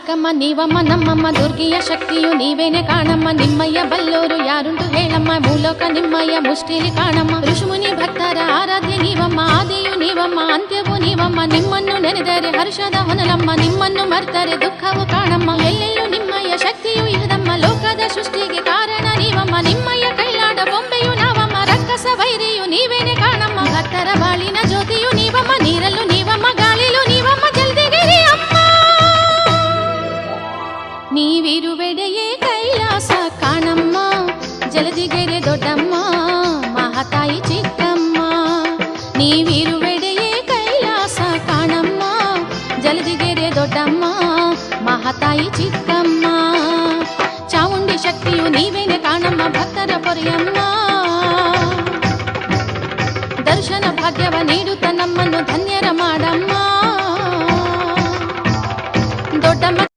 ಚಿಕ್ಕಮ್ಮ ನೀವಮ್ಮ ನಮ್ಮಮ್ಮ ದುರ್ಗಿಯ ಶಕ್ತಿಯು ನೀವೇನೆ ಕಾಣಮ್ಮ ನಿಮ್ಮಯ್ಯ ಬಲ್ಲೋರು ಯಾರುಂಟು ಹೇಳಮ್ಮ ಮೂಲೋಕ ನಿಮ್ಮಯ್ಯ ಮುಷ್ಟಿಲಿ ಕಾಣಮ್ಮ ಋಷಿಮುನಿ ಭಕ್ತರ ಆರಾಧ್ಯ ನೀವಮ್ಮ ಆದಿಯು ನೀವಮ್ಮ ಅಂತ್ಯವು ನೀವಮ್ಮ ನಿಮ್ಮನ್ನು ನೆನೆದರೆ ಹರ್ಷದ ಹೊನಲಮ್ಮ ನಿಮ್ಮನ್ನು ಮರ್ತರೆ ದುಃಖವು ಕಾಣಮ್ಮ ಎಲ್ಲೆಲ್ಲೂ ನಿಮ್ಮಯ್ಯ ಶಕ್ತಿಯು ಇಹದಮ್ಮ ಲೋಕದ ಸೃಷ್ಟಿಗೆ ಕಾರಣ ನೀವಮ್ಮ ನಿಮ್ಮಯ್ಯ ಕೈಲಾಡ ಬೊಂಬೆಯು ನಾವಮ್ಮ ರಕ್ಕಸ ವೈರಿಯು ನೀವೇನೆ ಕಾಣಮ್ಮ ಭಕ್ತರ ಬಾಳಿನ ಜ್ಯೋತಿಯು ನೀವಮ್ಮ ನೀರಲ್ಲೂ ನೀವಮ್ಮ ಗಾಳಿಲೂ ನೀವಮ್ಮ ಜಲ್ದಿಗಿರಿ ಅಮ್ಮ ನೀವಿರುವೆಡೆಯೇ ಕೈಲಾಸ ಕಾಣಮ್ಮ ಜಲದಿಗೆರೆ ದೊಡ್ಡಮ್ಮ ಮಹಾತಾಯಿ ಚಿಕ್ಕಮ್ಮ ನೀವಿರುವೆಡೆಯೇ ಕೈಲಾಸ ಕಾಣಮ್ಮ ಜಲದಿಗೆರೆ ದೊಡ್ಡಮ್ಮ ಮಹಾತಾಯಿ ಚಿಕ್ಕಮ್ಮ ಚಾಮುಂಡಿ ಶಕ್ತಿಯು ನೀವೇನೆ ಕಾಣಮ್ಮ ಭಕ್ತರ ಪೊರೆಯಮ್ಮ ದರ್ಶನ ಭಾಗ್ಯವ ನೀಡುತ್ತ ನಮ್ಮನ್ನು ಧನ್ಯರ ಮಾಡಮ್ಮ ದೊಡ್ಡಮ್ಮ